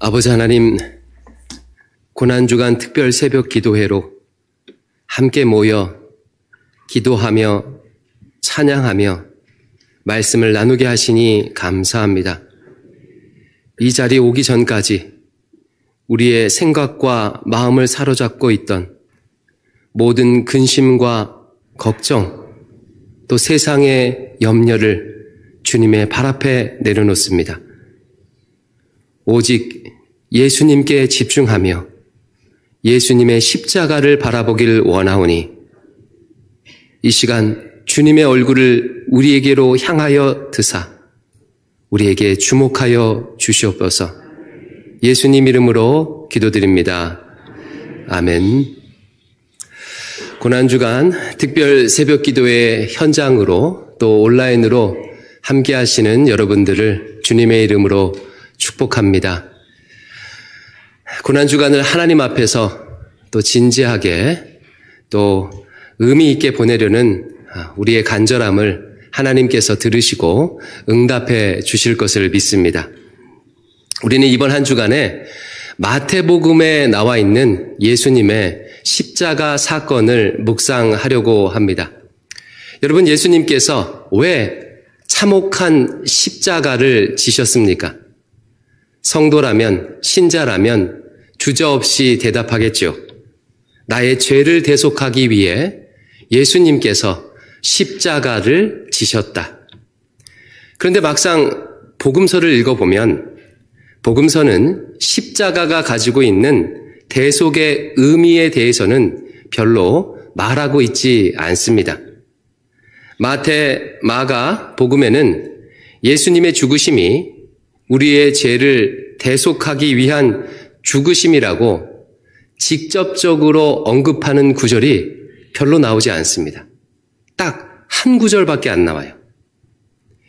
아버지 하나님, 고난주간 특별 새벽 기도회로 함께 모여 기도하며 찬양하며 말씀을 나누게 하시니 감사합니다. 이 자리에 오기 전까지 우리의 생각과 마음을 사로잡고 있던 모든 근심과 걱정, 또 세상의 염려를 주님의 발 앞에 내려놓습니다. 오직 예수님께 집중하며 예수님의 십자가를 바라보길 원하오니 이 시간 주님의 얼굴을 우리에게로 향하여 드사 우리에게 주목하여 주시옵소서. 예수님 이름으로 기도드립니다. 아멘. 고난주간 특별 새벽 기도회 현장으로 또 온라인으로 함께 하시는 여러분들을 주님의 이름으로 축복합니다. 고난주간을 하나님 앞에서 또 진지하게 또 의미 있게 보내려는 우리의 간절함을 하나님께서 들으시고 응답해 주실 것을 믿습니다. 우리는 이번 한 주간에 마태복음에 나와 있는 예수님의 십자가 사건을 묵상하려고 합니다. 여러분, 예수님께서 왜 참혹한 십자가를 지셨습니까? 성도라면, 신자라면 주저없이 대답하겠죠. 나의 죄를 대속하기 위해 예수님께서 십자가를 지셨다. 그런데 막상 복음서를 읽어보면 복음서는 십자가가 가지고 있는 대속의 의미에 대해서는 별로 말하고 있지 않습니다. 마태, 마가 복음에는 예수님의 죽으심이 우리의 죄를 대속하기 위한 죽으심이라고 직접적으로 언급하는 구절이 별로 나오지 않습니다. 딱 한 구절밖에 안 나와요.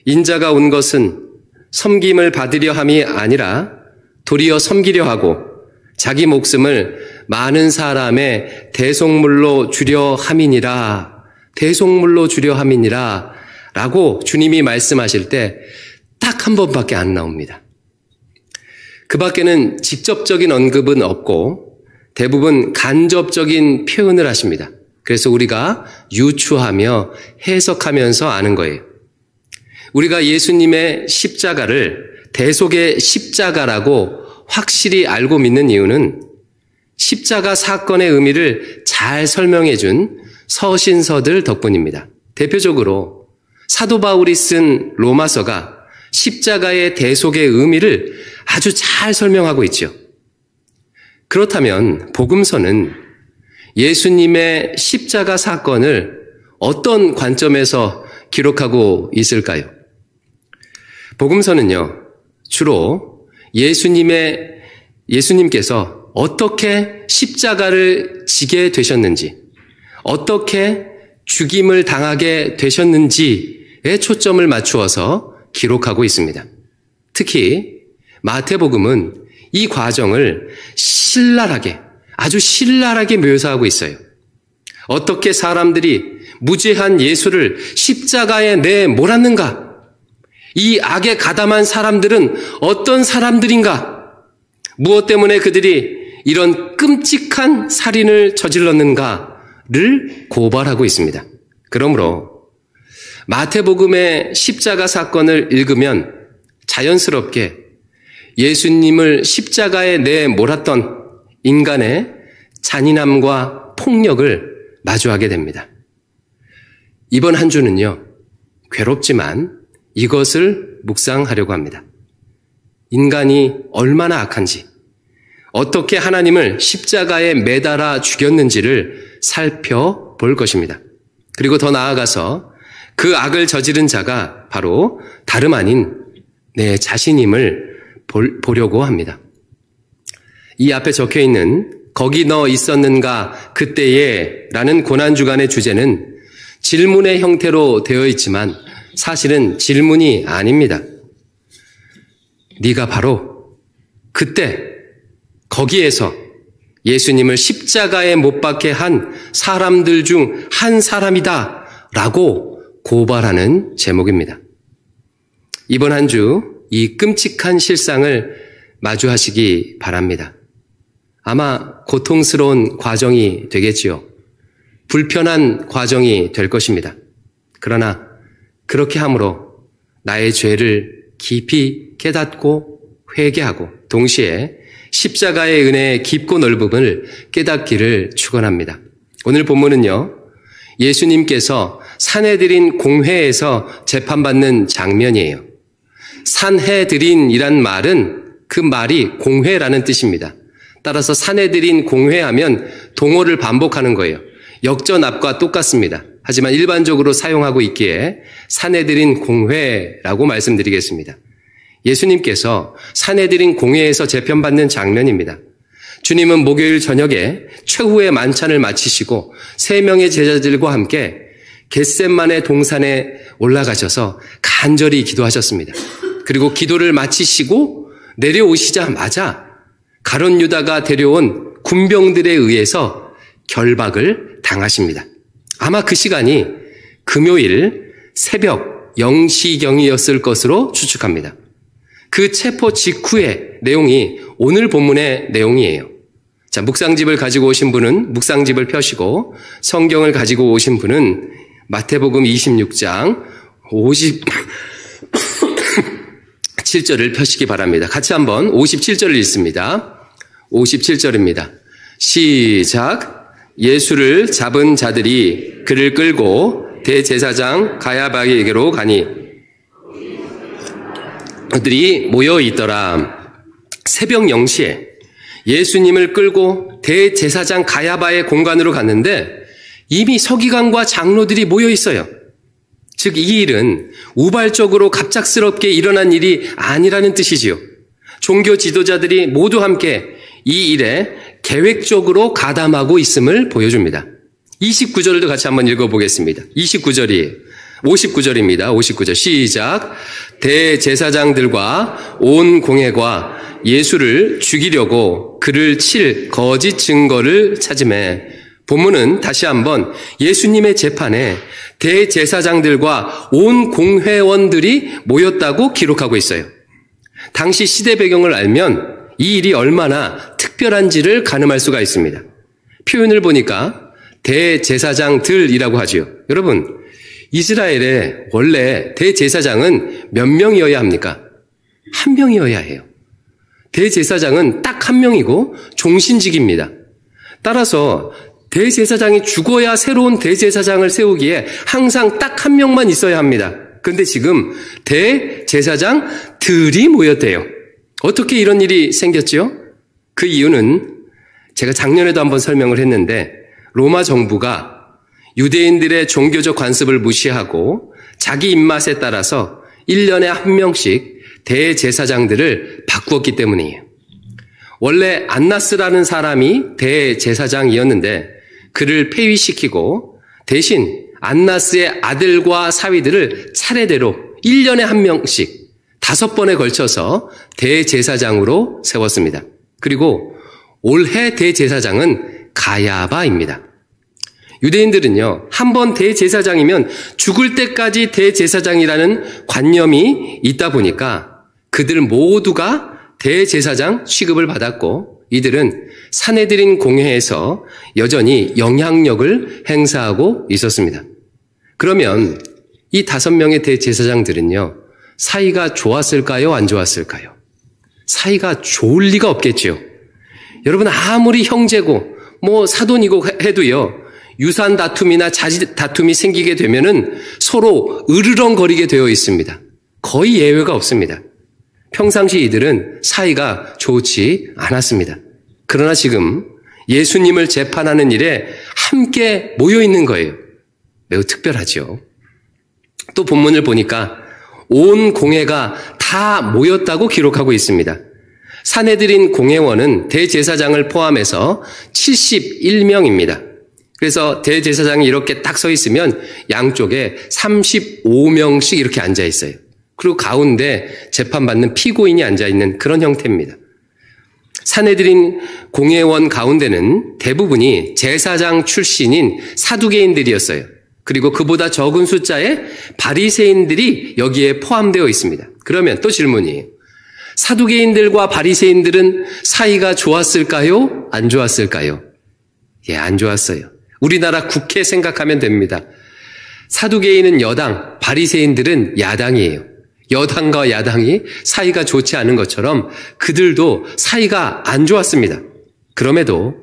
인자가 온 것은 섬김을 받으려 함이 아니라 도리어 섬기려 하고 자기 목숨을 많은 사람의 대속물로 주려 함이니라, 대속물로 주려 함이니라 라고 주님이 말씀하실 때 딱 한 번밖에 안 나옵니다. 그 밖에는 직접적인 언급은 없고 대부분 간접적인 표현을 하십니다. 그래서 우리가 유추하며 해석하면서 아는 거예요. 우리가 예수님의 십자가를 대속의 십자가라고 확실히 알고 믿는 이유는 십자가 사건의 의미를 잘 설명해 준 서신서들 덕분입니다. 대표적으로 사도 바울이 쓴 로마서가 십자가의 대속의 의미를 아주 잘 설명하고 있죠. 그렇다면 복음서는 예수님의 십자가 사건을 어떤 관점에서 기록하고 있을까요? 복음서는요, 주로 예수님께서 어떻게 십자가를 지게 되셨는지, 어떻게 죽임을 당하게 되셨는지에 초점을 맞추어서 기록하고 있습니다. 특히 마태복음은 이 과정을 신랄하게, 아주 신랄하게 묘사하고 있어요. 어떻게 사람들이 무죄한 예수를 십자가에 내몰았는가? 이 악에 가담한 사람들은 어떤 사람들인가? 무엇 때문에 그들이 이런 끔찍한 살인을 저질렀는가를 고발하고 있습니다. 그러므로 마태복음의 십자가 사건을 읽으면 자연스럽게 예수님을 십자가에 내몰았던 인간의 잔인함과 폭력을 마주하게 됩니다. 이번 한 주는요, 괴롭지만 이것을 묵상하려고 합니다. 인간이 얼마나 악한지, 어떻게 하나님을 십자가에 매달아 죽였는지를 살펴볼 것입니다. 그리고 더 나아가서 그 악을 저지른 자가 바로 다름 아닌 내 자신임을 보려고 합니다. 이 앞에 적혀 있는 거기 너 있었는가 그때에 라는 고난주간의 주제는 질문의 형태로 되어 있지만 사실은 질문이 아닙니다. 네가 바로 그때 거기에서 예수님을 십자가에 못 박게 한 사람들 중 한 사람이다 라고 고발하는 제목입니다. 이번 한 주 이 끔찍한 실상을 마주하시기 바랍니다. 아마 고통스러운 과정이 되겠지요. 불편한 과정이 될 것입니다. 그러나 그렇게 함으로 나의 죄를 깊이 깨닫고 회개하고 동시에 십자가의 은혜의 깊고 넓음을 깨닫기를 축원합니다. 오늘 본문은요, 예수님께서 산헤드린 공회에서 재판받는 장면이에요. 산헤드린이란 말은 그 말이 공회라는 뜻입니다. 따라서 산헤드린 공회하면 동어를 반복하는 거예요. 역전압과 똑같습니다. 하지만 일반적으로 사용하고 있기에 산헤드린 공회라고 말씀드리겠습니다. 예수님께서 산헤드린 공회에서 재판받는 장면입니다. 주님은 목요일 저녁에 최후의 만찬을 마치시고 3명의 제자들과 함께 겟셋마네 동산에 올라가셔서 간절히 기도하셨습니다. 그리고 기도를 마치시고 내려오시자마자 가룟 유다가 데려온 군병들에 의해서 결박을 당하십니다. 아마 그 시간이 금요일 새벽 0시경이었을 것으로 추측합니다. 그 체포 직후의 내용이 오늘 본문의 내용이에요. 자, 묵상집을 가지고 오신 분은 묵상집을 펴시고 성경을 가지고 오신 분은 마태복음 26장 57절을 펴시기 바랍니다. 같이 한번 57절을 읽습니다. 57절입니다. 시작. 예수를 잡은 자들이 그를 끌고 대제사장 가야바에게로 가니 그들이 모여 있더라. 새벽 0시에 예수님을 끌고 대제사장 가야바의 공간으로 갔는데 이미 서기관과 장로들이 모여 있어요. 즉 이 일은 우발적으로 갑작스럽게 일어난 일이 아니라는 뜻이지요. 종교 지도자들이 모두 함께 이 일에 계획적으로 가담하고 있음을 보여줍니다. 29절도 같이 한번 읽어보겠습니다. 59절이에요. 59절입니다. 59절 시작. 대제사장들과 온 공회가 예수를 죽이려고 그를 칠 거짓 증거를 찾으매. 본문은 다시 한번 예수님의 재판에 대제사장들과 온 공회원들이 모였다고 기록하고 있어요. 당시 시대 배경을 알면 이 일이 얼마나 특별한지를 가늠할 수가 있습니다. 표현을 보니까 대제사장들이라고 하지요. 여러분, 이스라엘에 원래 대제사장은 몇 명이어야 합니까? 한 명이어야 해요. 대제사장은 딱 한 명이고 종신직입니다. 따라서 대제사장이 죽어야 새로운 대제사장을 세우기에 항상 딱 한 명만 있어야 합니다. 그런데 지금 대제사장들이 모였대요. 어떻게 이런 일이 생겼지요? 그 이유는 제가 작년에도 한번 설명을 했는데 로마 정부가 유대인들의 종교적 관습을 무시하고 자기 입맛에 따라서 1년에 한 명씩 대제사장들을 바꾸었기 때문이에요. 원래 안나스라는 사람이 대제사장이었는데 그를 폐위시키고 대신 안나스의 아들과 사위들을 차례대로 1년에 한 명씩 5번에 걸쳐서 대제사장으로 세웠습니다. 그리고 올해 대제사장은 가야바입니다. 유대인들은요, 한 번 대제사장이면 죽을 때까지 대제사장이라는 관념이 있다 보니까 그들 모두가 대제사장 취급을 받았고 이들은 산헤드린 공회에서 여전히 영향력을 행사하고 있었습니다. 그러면 이 5명의 대제사장들은요, 사이가 좋았을까요? 안 좋았을까요? 사이가 좋을 리가 없겠지요. 여러분, 아무리 형제고 사돈이고 해도요, 유산 다툼이나 자지 다툼이 생기게 되면은 서로 으르렁거리게 되어 있습니다. 거의 예외가 없습니다. 평상시 이들은 사이가 좋지 않았습니다. 그러나 지금 예수님을 재판하는 일에 함께 모여 있는 거예요. 매우 특별하죠. 또 본문을 보니까 온 공회가 다 모였다고 기록하고 있습니다. 산헤드린 공회원은 대제사장을 포함해서 71명입니다. 그래서 대제사장이 이렇게 딱 서 있으면 양쪽에 35명씩 이렇게 앉아 있어요. 그리고 가운데 재판받는 피고인이 앉아 있는 그런 형태입니다. 산헤드린 공회원 가운데는 대부분이 제사장 출신인 사두개인들이었어요. 그리고 그보다 적은 숫자의 바리새인들이 여기에 포함되어 있습니다. 그러면 또 질문이에요. 사두개인들과 바리새인들은 사이가 좋았을까요? 안 좋았을까요? 안 좋았어요. 우리나라 국회 생각하면 됩니다. 사두개인은 여당, 바리새인들은 야당이에요. 여당과 야당이 사이가 좋지 않은 것처럼 그들도 사이가 안 좋았습니다. 그럼에도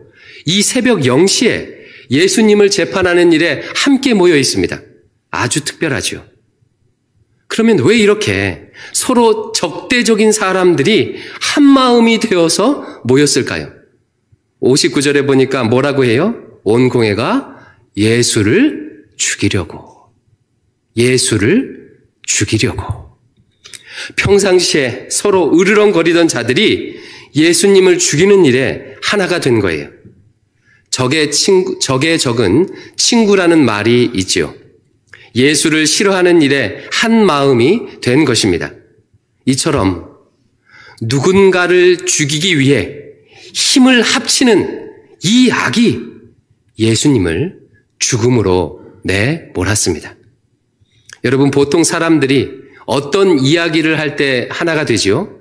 이 새벽 0시에 예수님을 재판하는 일에 함께 모여 있습니다. 아주 특별하죠. 그러면 왜 이렇게 서로 적대적인 사람들이 한 마음이 되어서 모였을까요? 59절에 보니까 뭐라고 해요? 온 공회가 예수를 죽이려고. 예수를 죽이려고. 평상시에 서로 으르렁거리던 자들이 예수님을 죽이는 일에 하나가 된 거예요. 적의 적은 친구라는 말이 있지요. 예수를 싫어하는 일에 한 마음이 된 것입니다. 이처럼 누군가를 죽이기 위해 힘을 합치는 이 악이 예수님을 죽음으로 내몰았습니다. 여러분, 보통 사람들이 어떤 이야기를 할 때 하나가 되지요?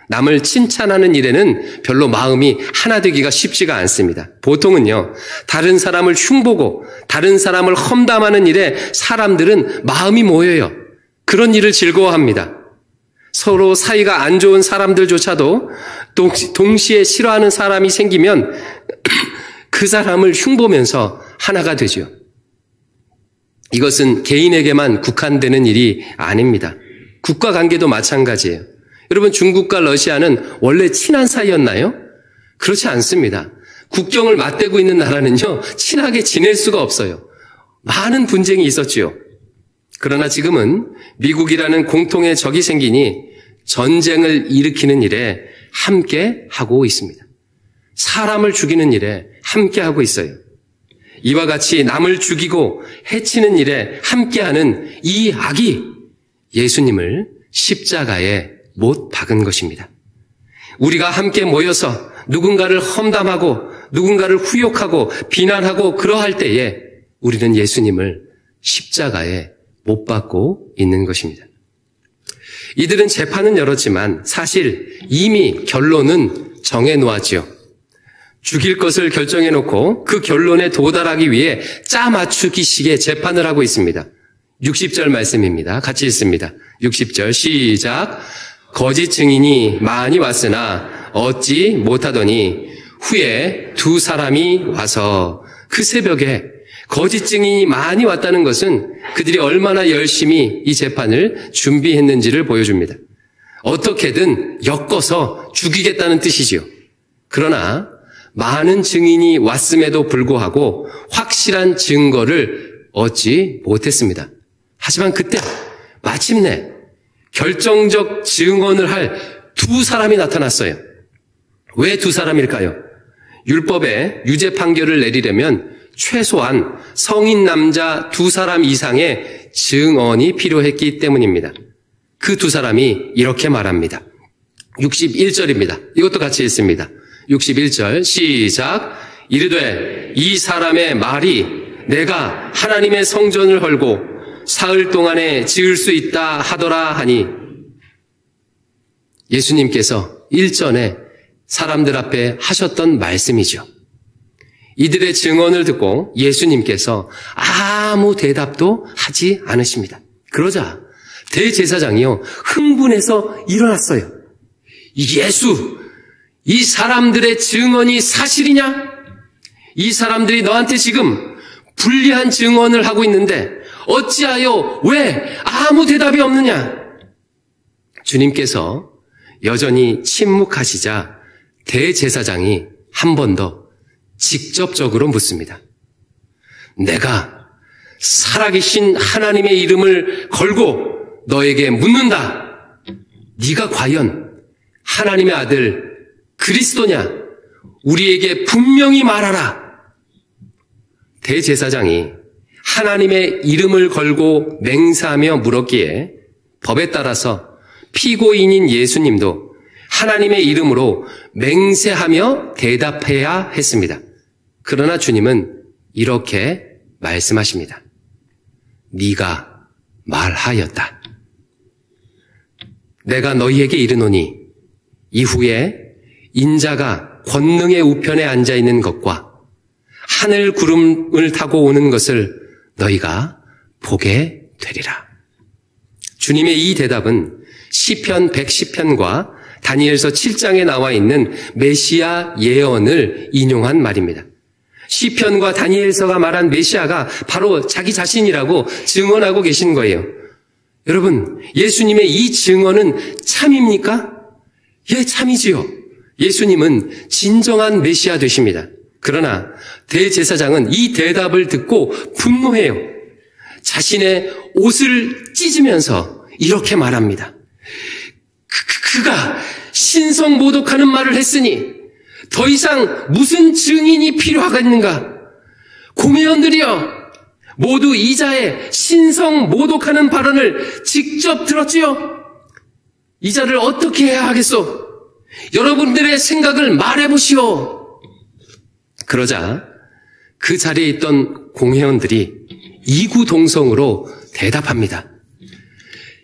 남을 칭찬하는 일에는 별로 마음이 하나 되기가 쉽지가 않습니다. 보통은요, 다른 사람을 흉보고 다른 사람을 험담하는 일에 사람들은 마음이 모여요. 그런 일을 즐거워합니다. 서로 사이가 안 좋은 사람들조차도 동시에 싫어하는 사람이 생기면 그 사람을 흉보면서 하나가 되죠. 이것은 개인에게만 국한되는 일이 아닙니다. 국가 관계도 마찬가지예요. 여러분, 중국과 러시아는 원래 친한 사이였나요? 그렇지 않습니다. 국경을 맞대고 있는 나라는요, 친하게 지낼 수가 없어요. 많은 분쟁이 있었지요. 그러나 지금은 미국이라는 공통의 적이 생기니 전쟁을 일으키는 일에 함께 하고 있습니다. 사람을 죽이는 일에 함께 하고 있어요. 이와 같이 남을 죽이고 해치는 일에 함께하는 이 악이 예수님을 십자가에 못 박은 것입니다. 우리가 함께 모여서 누군가를 험담하고 누군가를 후욕하고 비난하고 그러할 때에 우리는 예수님을 십자가에 못 박고 있는 것입니다. 이들은 재판은 열었지만 사실 이미 결론은 정해놓았지요. 죽일 것을 결정해놓고 그 결론에 도달하기 위해 짜맞추기식의 재판을 하고 있습니다. 60절 말씀입니다. 같이 읽습니다. 60절 시작. 거짓 증인이 많이 왔으나 얻지 못하더니 후에 두 사람이 와서 그 새벽에 거짓 증인이 많이 왔다는 것은 그들이 얼마나 열심히 이 재판을 준비했는지를 보여줍니다. 어떻게든 엮어서 죽이겠다는 뜻이지요. 그러나 많은 증인이 왔음에도 불구하고 확실한 증거를 얻지 못했습니다. 하지만 그때 마침내 결정적 증언을 할 두 사람이 나타났어요. 왜 두 사람일까요? 율법에 유죄 판결을 내리려면 최소한 성인 남자 두 사람 이상의 증언이 필요했기 때문입니다. 그 두 사람이 이렇게 말합니다. 61절입니다. 이것도 같이 읽습니다. 61절 시작. 이르되 이 사람의 말이 내가 하나님의 성전을 헐고 사흘 동안에 지을 수 있다 하더라 하니, 예수님께서 일전에 사람들 앞에 하셨던 말씀이죠. 이들의 증언을 듣고 예수님께서 아무 대답도 하지 않으십니다. 그러자 대제사장이요, 흥분해서 일어났어요. 예수, 이 사람들의 증언이 사실이냐? 이 사람들이 너한테 지금 불리한 증언을 하고 있는데 어찌하여 왜 아무 대답이 없느냐? 주님께서 여전히 침묵하시자 대제사장이 한 번 더 직접적으로 묻습니다. 내가 살아계신 하나님의 이름을 걸고 너에게 묻는다. 네가 과연 하나님의 아들 그리스도냐? 우리에게 분명히 말하라. 대제사장이 하나님의 이름을 걸고 맹세하며 물었기에 법에 따라서 피고인인 예수님도 하나님의 이름으로 맹세하며 대답해야 했습니다. 그러나 주님은 이렇게 말씀하십니다. 네가 말하였다. 내가 너희에게 이르노니 이후에 인자가 권능의 우편에 앉아 있는 것과 하늘 구름을 타고 오는 것을 너희가 보게 되리라. 주님의 이 대답은 시편 110편과 다니엘서 7장에 나와 있는 메시아 예언을 인용한 말입니다. 시편과 다니엘서가 말한 메시아가 바로 자기 자신이라고 증언하고 계신 거예요. 여러분, 예수님의 이 증언은 참입니까? 예, 참이지요. 예수님은 진정한 메시아 되십니다. 그러나 대제사장은 이 대답을 듣고 분노해요. 자신의 옷을 찢으면서 이렇게 말합니다. 그가 신성 모독하는 말을 했으니 더 이상 무슨 증인이 필요하겠는가? 공회원들이여, 모두 이자의 신성 모독하는 발언을 직접 들었지요? 이자를 어떻게 해야 하겠소? 여러분들의 생각을 말해보시오. 그러자 그 자리에 있던 공회원들이 이구동성으로 대답합니다.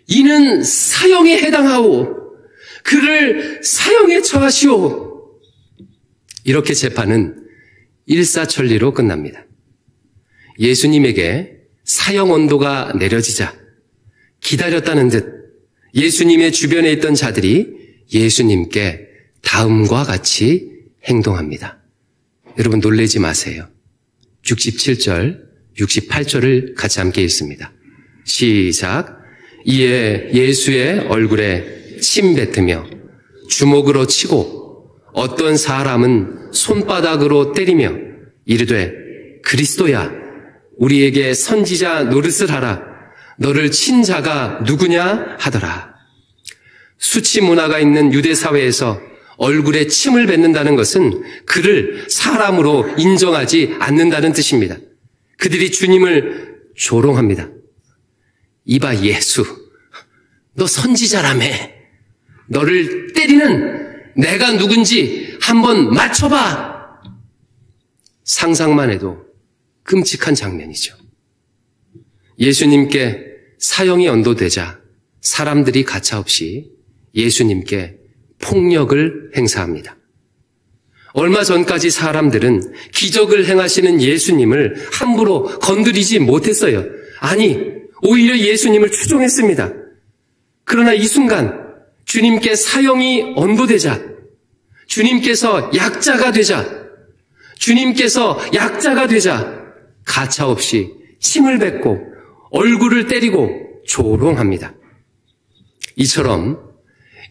이는 사형에 해당하오. 그를 사형에 처하시오. 이렇게 재판은 일사천리로 끝납니다. 예수님에게 사형 언도가 내려지자 기다렸다는 듯 예수님의 주변에 있던 자들이 예수님께 다음과 같이 행동합니다. 여러분 놀라지 마세요. 67절, 68절을 같이 함께 읽습니다. 시작. 이에 예수의 얼굴에 침 뱉으며 주먹으로 치고 어떤 사람은 손바닥으로 때리며 이르되 그리스도야, 우리에게 선지자 노릇을 하라. 너를 친 자가 누구냐 하더라. 수치 문화가 있는 유대 사회에서 얼굴에 침을 뱉는다는 것은 그를 사람으로 인정하지 않는다는 뜻입니다. 그들이 주님을 조롱합니다. 이봐 예수, 너 선지자라며. 너를 때리는 내가 누군지 한번 맞춰봐. 상상만 해도 끔찍한 장면이죠. 예수님께 사형이 언도되자 사람들이 가차없이 예수님께 폭력을 행사합니다. 얼마 전까지 사람들은 기적을 행하시는 예수님을 함부로 건드리지 못했어요. 아니, 오히려 예수님을 추종했습니다. 그러나 이 순간 주님께 사형이 언도되자, 주님께서 약자가 되자 가차없이 침을 뱉고 얼굴을 때리고 조롱합니다. 이처럼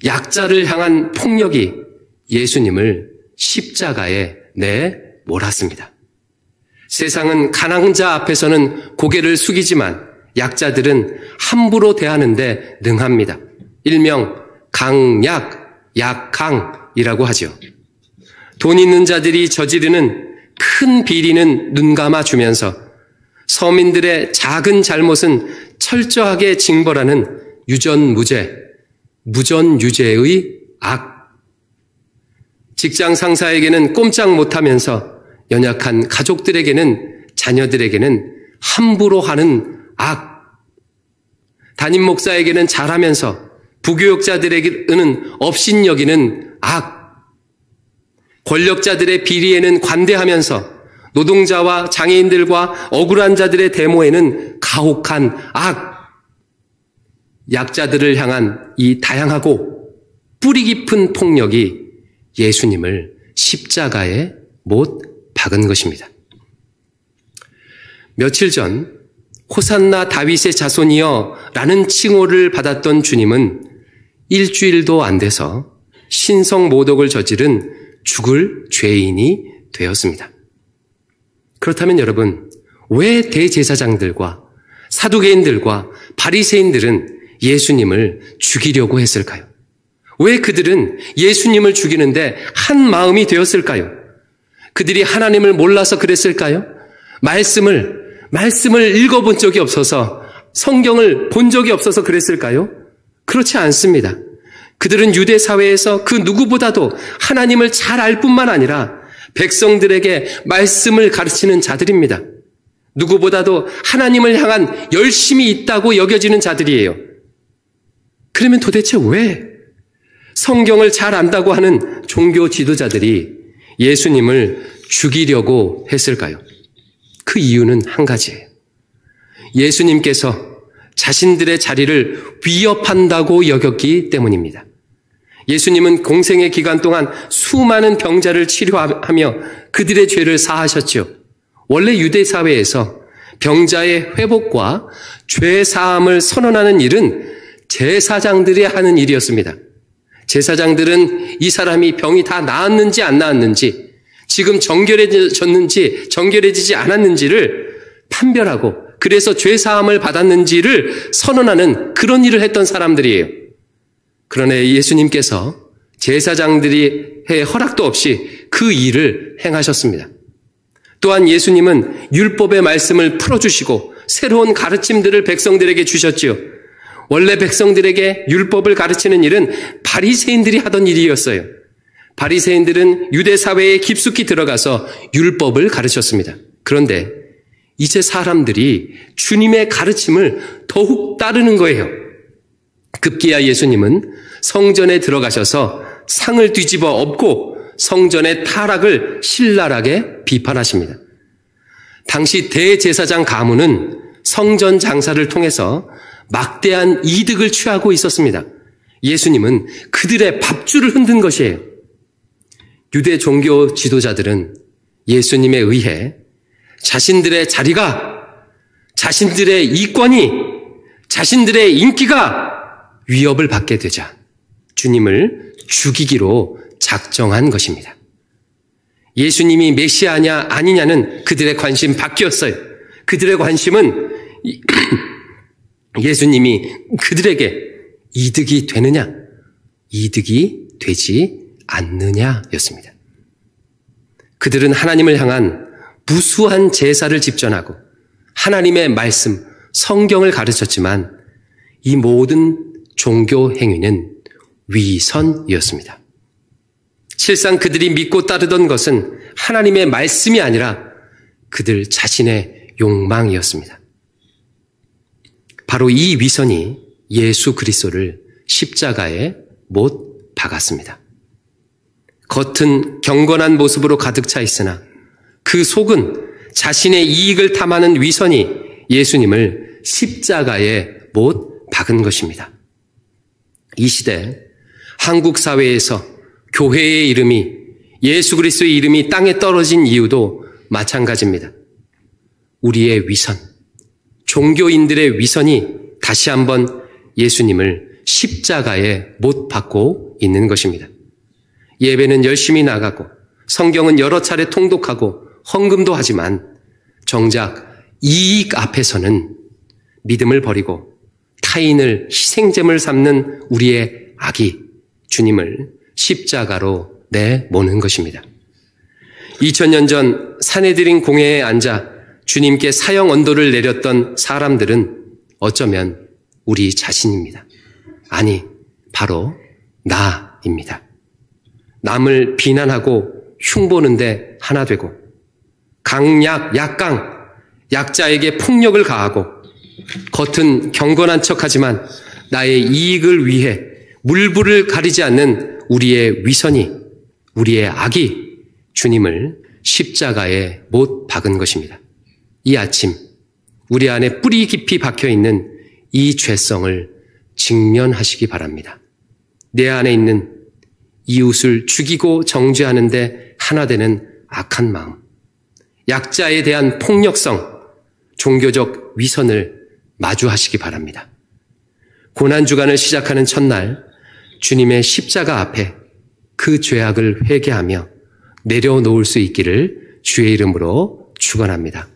약자를 향한 폭력이 예수님을 십자가에 내몰았습니다. 세상은 가난자 앞에서는 고개를 숙이지만 약자들은 함부로 대하는데 능합니다. 일명 강약, 약강이라고 하죠. 돈 있는 자들이 저지르는 큰 비리는 눈 감아주면서 서민들의 작은 잘못은 철저하게 징벌하는 유전무죄, 무전유죄의 악. 직장 상사에게는 꼼짝 못하면서 연약한 가족들에게는, 자녀들에게는 함부로 하는 악. 담임 목사에게는 잘하면서 부교육자들에게는 업신여기는 악. 권력자들의 비리에는 관대하면서 노동자와 장애인들과 억울한 자들의 데모에는 가혹한 악. 약자들을 향한 이 다양하고 뿌리 깊은 폭력이 예수님을 십자가에 못 박은 것입니다. 며칠 전 호산나 다윗의 자손이여 라는 칭호를 받았던 주님은 일주일도 안 돼서 신성 모독을 저지른 죽을 죄인이 되었습니다. 그렇다면 여러분, 왜 대제사장들과 사두개인들과 바리새인들은 예수님을 죽이려고 했을까요? 왜 그들은 예수님을 죽이는데 한 마음이 되었을까요? 그들이 하나님을 몰라서 그랬을까요? 말씀을 읽어본 적이 없어서, 성경을 본 적이 없어서 그랬을까요? 그렇지 않습니다. 그들은 유대 사회에서 그 누구보다도 하나님을 잘 알 뿐만 아니라 백성들에게 말씀을 가르치는 자들입니다. 누구보다도 하나님을 향한 열심이 있다고 여겨지는 자들이에요. 그러면 도대체 왜 성경을 잘 안다고 하는 종교 지도자들이 예수님을 죽이려고 했을까요? 그 이유는 한 가지예요. 예수님께서 자신들의 자리를 위협한다고 여겼기 때문입니다. 예수님은 공생의 기간 동안 수많은 병자를 치료하며 그들의 죄를 사하셨죠. 원래 유대 사회에서 병자의 회복과 죄 사함을 선언하는 일은 제사장들이 하는 일이었습니다. 제사장들은 이 사람이 병이 다 나았는지 안 나았는지, 지금 정결해졌는지 정결해지지 않았는지를 판별하고 그래서 죄 사함을 받았는지를 선언하는 그런 일을 했던 사람들이에요. 그러나 예수님께서 제사장들의 허락도 없이 그 일을 행하셨습니다. 또한 예수님은 율법의 말씀을 풀어주시고 새로운 가르침들을 백성들에게 주셨지요. 원래 백성들에게 율법을 가르치는 일은 바리새인들이 하던 일이었어요. 바리새인들은 유대 사회에 깊숙이 들어가서 율법을 가르쳤습니다. 그런데 이제 사람들이 주님의 가르침을 더욱 따르는 거예요. 급기야 예수님은 성전에 들어가셔서 상을 뒤집어 엎고 성전의 타락을 신랄하게 비판하십니다. 당시 대제사장 가문은 성전 장사를 통해서 막대한 이득을 취하고 있었습니다. 예수님은 그들의 밥줄을 흔든 것이에요. 유대 종교 지도자들은 예수님에 의해 자신들의 자리가, 자신들의 이권이, 자신들의 인기가 위협을 받게 되자 주님을 죽이기로 작정한 것입니다. 예수님이 메시아냐 아니냐는 그들의 관심 밖이었어요. 그들의 관심은 예수님이 그들에게 이득이 되느냐, 이득이 되지 않느냐였습니다. 그들은 하나님을 향한 무수한 제사를 집전하고 하나님의 말씀, 성경을 가르쳤지만 이 모든 종교 행위는 위선이었습니다. 실상 그들이 믿고 따르던 것은 하나님의 말씀이 아니라 그들 자신의 욕망이었습니다. 바로 이 위선이 예수 그리스도를 십자가에 못 박았습니다. 겉은 경건한 모습으로 가득 차 있으나 그 속은 자신의 이익을 탐하는 위선이 예수님을 십자가에 못 박은 것입니다. 이 시대 한국 사회에서 교회의 이름이, 예수 그리스도의 이름이 땅에 떨어진 이유도 마찬가지입니다. 우리의 위선, 종교인들의 위선이 다시 한번 예수님을 십자가에 못 박고 있는 것입니다. 예배는 열심히 나가고 성경은 여러 차례 통독하고 헌금도 하지만 정작 이익 앞에서는 믿음을 버리고 타인을 희생제물 삼는 우리의 악이 주님을 십자가로 내모는 것입니다. 2000년 전 산헤드린 공회에 앉아 주님께 사형 언도를 내렸던 사람들은 어쩌면 우리 자신입니다. 아니, 바로 나입니다. 남을 비난하고 흉보는데 하나 되고 강약, 약강, 약자에게 폭력을 가하고 겉은 경건한 척하지만 나의 이익을 위해 물불을 가리지 않는 우리의 위선이, 우리의 악이 주님을 십자가에 못 박은 것입니다. 이 아침 우리 안에 뿌리 깊이 박혀있는 이 죄성을 직면하시기 바랍니다. 내 안에 있는 이웃을 죽이고 정죄하는데 하나 되는 악한 마음, 약자에 대한 폭력성, 종교적 위선을 마주하시기 바랍니다. 고난주간을 시작하는 첫날 주님의 십자가 앞에 그 죄악을 회개하며 내려놓을 수 있기를 주의 이름으로 축원합니다.